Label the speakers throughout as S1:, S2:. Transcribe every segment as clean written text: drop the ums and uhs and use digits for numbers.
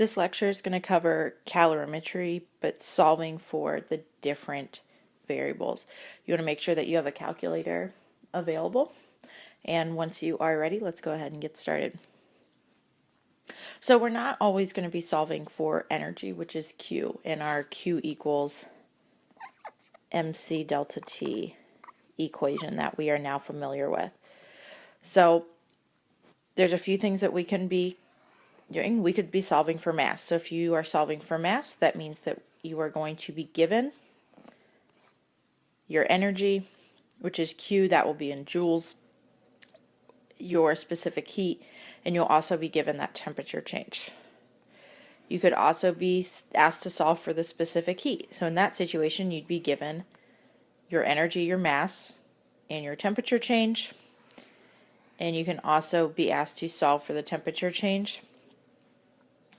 S1: This lecture is going to cover calorimetry, but solving for the different variables. You want to make sure that you have a calculator available. And once you are ready, let's go ahead and get started. So we're not always going to be solving for energy, which is Q, and our Q equals mc delta T equation that we are now familiar with. So there's a few things that we can be doing. We could be solving for mass. So if you are solving for mass, that means that you are going to be given your energy, which is Q, that will be in joules, your specific heat, and you'll also be given that temperature change. You could also be asked to solve for the specific heat. So in that situation, you'd be given your energy, your mass, and your temperature change. And you can also be asked to solve for the temperature change.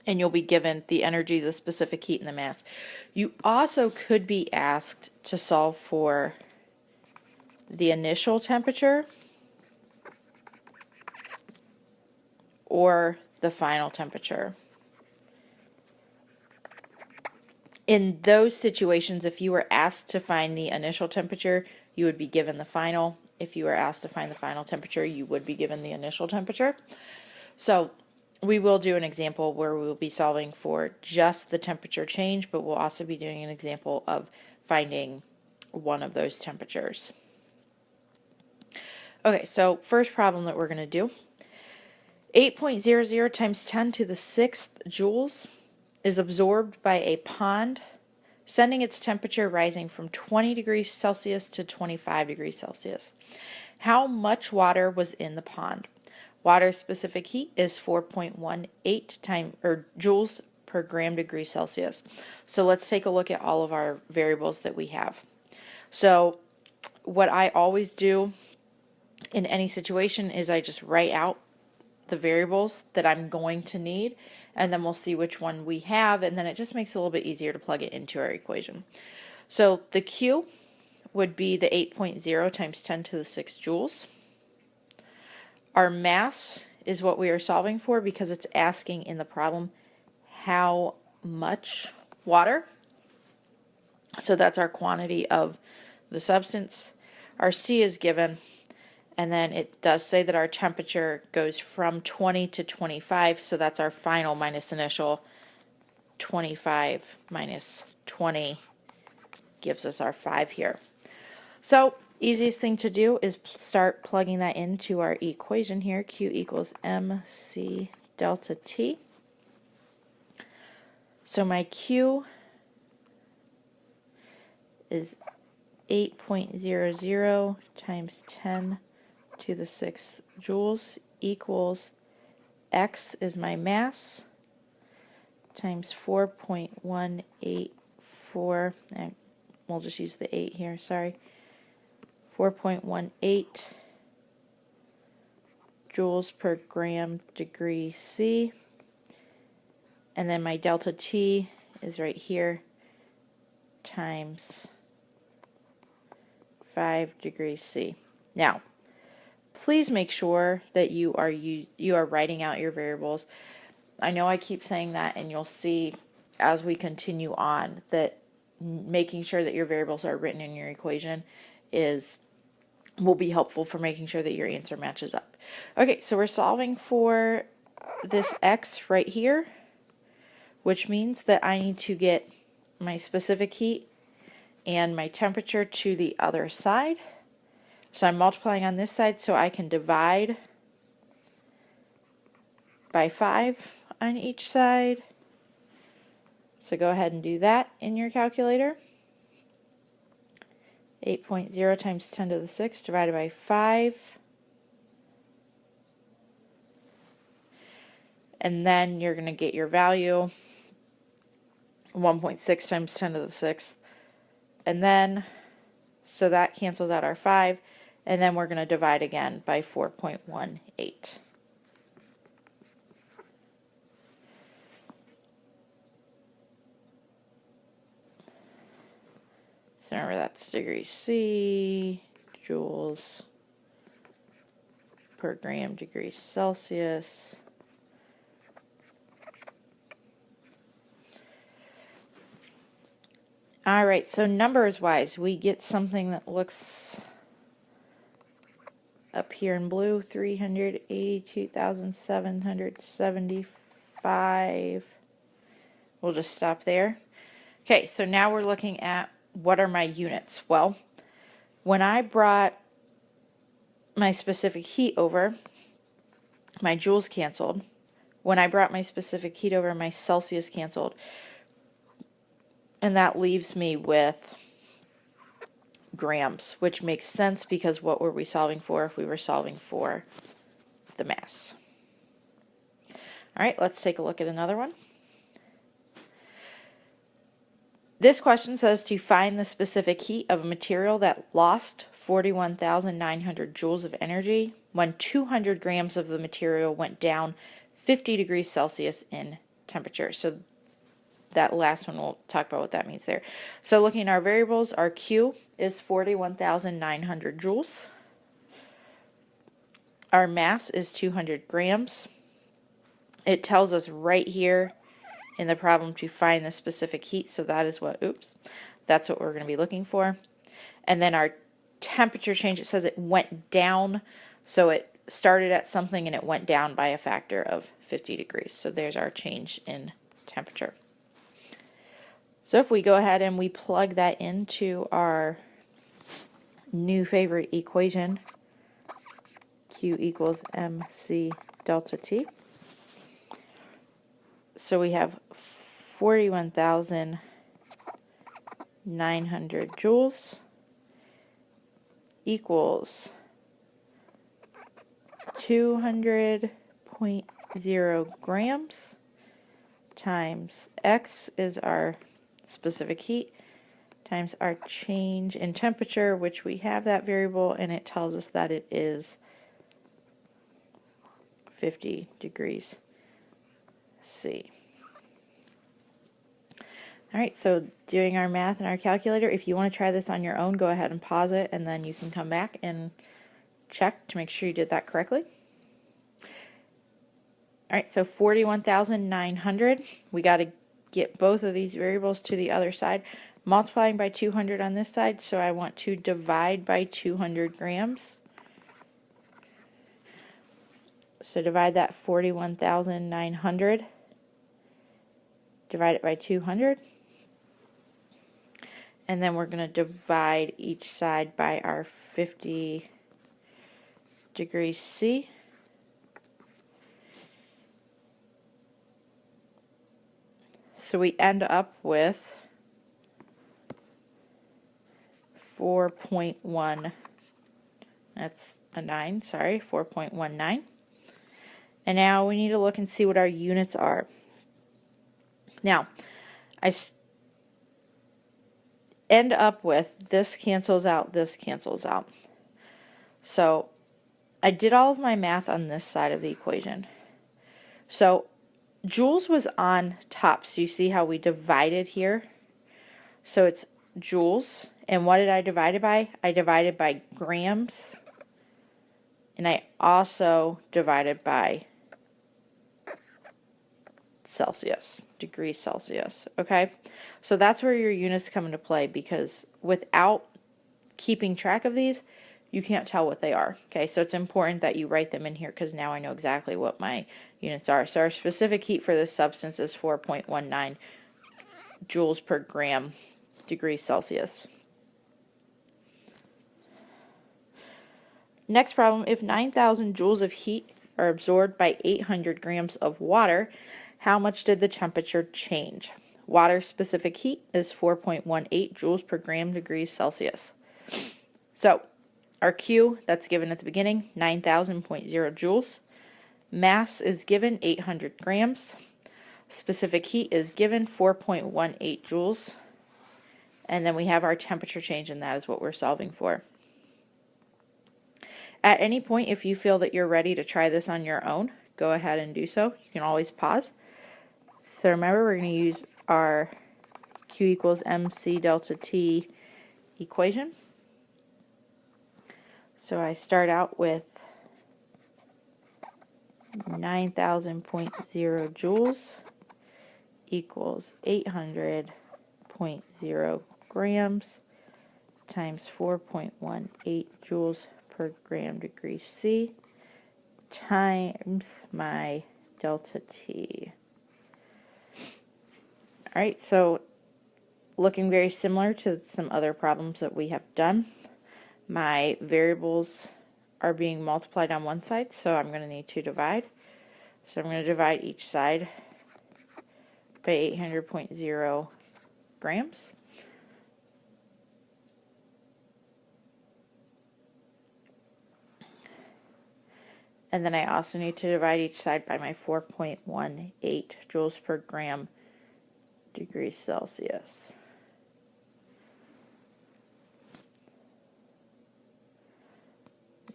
S1: And you'll be given the energy, the specific heat, and the mass. You also could be asked to solve for the initial temperature or the final temperature. In those situations, if you were asked to find the initial temperature, you would be given the final. If you were asked to find the final temperature, you would be given the initial temperature. So we will do an example where we will be solving for just the temperature change, but we'll also be doing an example of finding one of those temperatures. Okay, so first problem that we're going to do, 8.00 times 10 to the 6th joules is absorbed by a pond, sending its temperature rising from 20 degrees Celsius to 25 degrees Celsius. How much water was in the pond? Water's specific heat is 4.18 joules per gram degree Celsius. So let's take a look at all of our variables that we have. So what I always do in any situation is I just write out the variables that I'm going to need, and then we'll see which one we have, and then it just makes it a little bit easier to plug it into our equation. So the Q would be the 8.0 times 10 to the 6 joules. Our mass is what we are solving for because it's asking in the problem how much water. So that's our quantity of the substance. Our C is given, and then it does say that our temperature goes from 20 to 25, so that's our final minus initial. 25 minus 20 gives us our 5 here. So easiest thing to do is start plugging that into our equation here. Q equals mc delta T. So my Q is 8.00 times 10 to the 6th joules equals X is my mass times 4.184, and we'll just use the 8 here, sorry, 4.18 joules per gram degree C, and then my delta T is right here times 5 degrees C. Now, please make sure that you are writing out your variables. I know I keep saying that, and you'll see as we continue on that making sure that your variables are written in your equation will be helpful for making sure that your answer matches up. Okay, so we're solving for this X right here, which means that I need to get my specific heat and my temperature to the other side. So I'm multiplying on this side so I can divide by 5 on each side. So go ahead and do that in your calculator. 8.0 times 10 to the 6 divided by 5. And then you're going to get your value, 1.6 times 10 to the 6th. And then, so that cancels out our 5. And then we're going to divide again by 4.18. So remember that's degrees C, joules per gram degrees Celsius. All right, so numbers wise, we get something that looks up here in blue, 382,775. We'll just stop there. Okay, so now we're looking at what are my units. Well, when I brought my specific heat over, my joules canceled. When I brought my specific heat over, my Celsius canceled. And that leaves me with grams, which makes sense because what were we solving for if we were solving for the mass? All right, let's take a look at another one. This question says to find the specific heat of a material that lost 41,900 joules of energy when 200 grams of the material went down 50 degrees Celsius in temperature. So that last one, we'll talk about what that means there. So looking at our variables, our Q is 41,900 joules. Our mass is 200 grams. It tells us right here in the problem to find the specific heat, so that is what, that's what we're going to be looking for. And then our temperature change, it says it went down, so it started at something and it went down by a factor of 50 degrees. So there's our change in temperature. So if we go ahead and we plug that into our new favorite equation, Q equals mc delta T. So we have 41,900 joules equals 200.0 grams times X is our specific heat times our change in temperature, which we have that variable, and it tells us that it is 50 degrees C. Alright, so doing our math in our calculator, if you want to try this on your own, go ahead and pause it, and then you can come back and check to make sure you did that correctly. Alright, so 41,900, we got to get both of these variables to the other side. Multiplying by 200 on this side, so I want to divide by 200 grams. So divide that 41,900, divide it by 200, and then we're going to divide each side by our 50 degrees C. So we end up with 4.1, that's a 9, sorry, 4.19. And now we need to look and see what our units are. Now, I end up with this cancels out, this cancels out. So I did all of my math on this side of the equation. So joules was on top, so you see how we divided here? So it's joules, and what did I divide it by? I divided by grams, and I also divided by Celsius, degrees Celsius, okay? So that's where your units come into play, because without keeping track of these, you can't tell what they are, okay? So it's important that you write them in here, because now I know exactly what my units are. So our specific heat for this substance is 4.19 joules per gram degrees Celsius. Next problem, if 9,000 joules of heat are absorbed by 800 grams of water, how much did the temperature change? Water specific heat is 4.18 joules per gram degrees Celsius. So our Q, that's given at the beginning, 9,000.0 joules. Mass is given 800 grams. Specific heat is given 4.18 joules. And then we have our temperature change, and that is what we're solving for. At any point, if you feel that you're ready to try this on your own, go ahead and do so. You can always pause. So remember, we're going to use our Q equals mc delta T equation. So I start out with 9,000.0 joules equals 800.0 grams times 4.18 joules per gram degree C times my delta T. Alright, so looking very similar to some other problems that we have done. My variables are being multiplied on one side, so I'm going to need to divide. So I'm going to divide each side by 800.0 grams. And then I also need to divide each side by my 4.18 joules per gram degrees Celsius.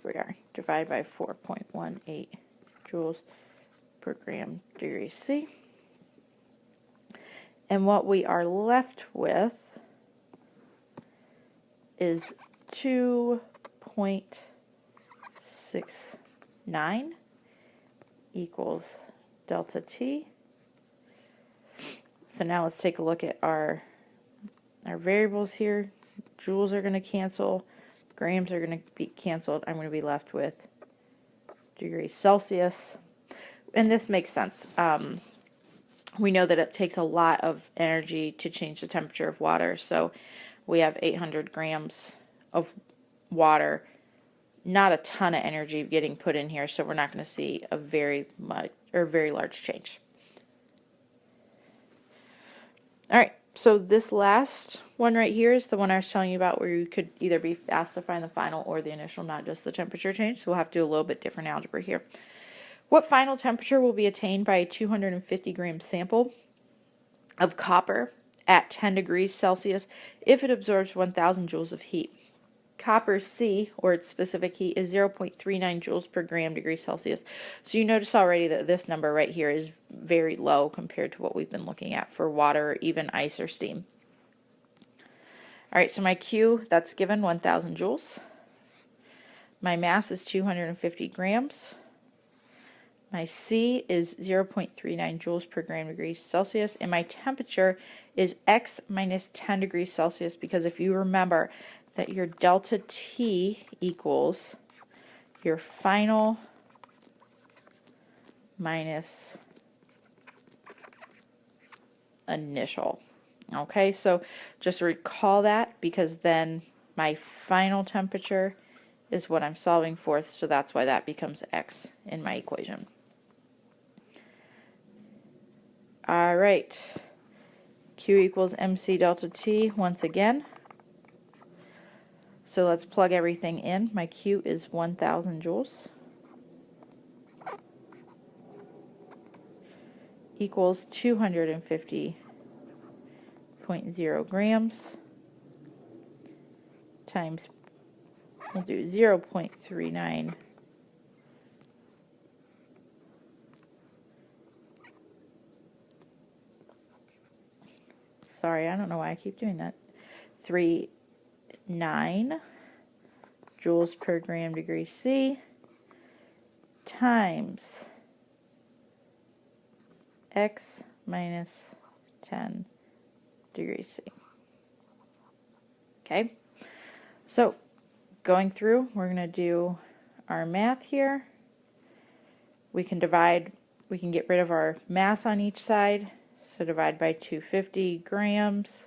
S1: Here we are. Divide by 4.18 joules per gram degrees C. And what we are left with is 2.69 equals delta T. So now let's take a look at our variables here. Joules are going to cancel. Grams are going to be canceled. I'm going to be left with degrees Celsius. And this makes sense. We know that it takes a lot of energy to change the temperature of water. So we have 800 grams of water. Not a ton of energy getting put in here, so we're not going to see a very large change. Alright, so this last one right here is the one I was telling you about, where you could either be asked to find the final or the initial, not just the temperature change. So we'll have to do a little bit different algebra here. What final temperature will be attained by a 250 gram sample of copper at 10 degrees Celsius if it absorbs 1,000 joules of heat? Copper C, or its specific heat, is 0.39 joules per gram degree Celsius. So you notice already that this number right here is very low compared to what we've been looking at for water or even ice or steam. Alright, so my Q, that's given 1,000 joules. My mass is 250 grams. My C is 0.39 joules per gram degrees Celsius, and my temperature is X minus 10 degrees Celsius, because if you remember that your delta T equals your final minus initial. Okay, so just recall that, because then my final temperature is what I'm solving for, so that's why that becomes X in my equation. Alright, Q equals MC delta T once again. So let's plug everything in. My Q is 1,000 joules equals 250.0 grams times, we'll do 0.39 sorry, I don't know why I keep doing that. 39 joules per gram degree C times X minus 10 degrees C. Okay, so going through, we're going to do our math here. We can divide, we can get rid of our mass on each side. So divide by 250 grams.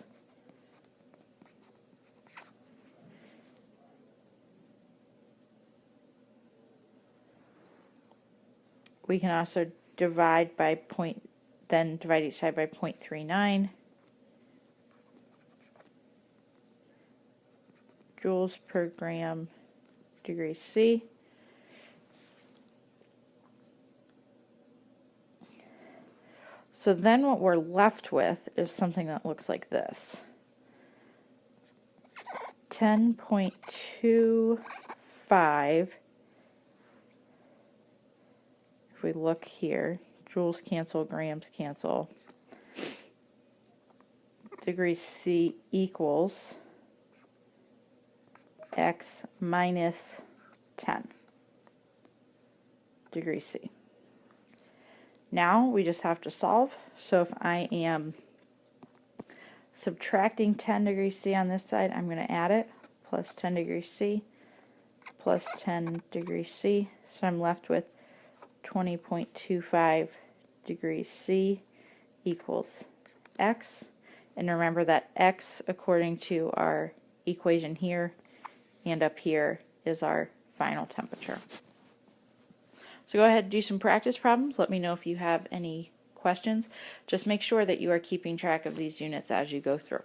S1: We can also divide by divide each side by 0.39 joules per gram degree C. So then what we're left with is something that looks like this. 10.25. If we look here, joules cancel, grams cancel. Degree C equals X minus 10 degrees C. Now we just have to solve. So if I am Subtracting 10 degrees C on this side, I'm going to add it, plus 10 degrees C, plus 10 degrees C. So I'm left with 20.25 degrees C equals X. And remember that X, according to our equation here and up here, is our final temperature. So go ahead and do some practice problems. Let me know if you have any questions. Just make sure that you are keeping track of these units as you go through.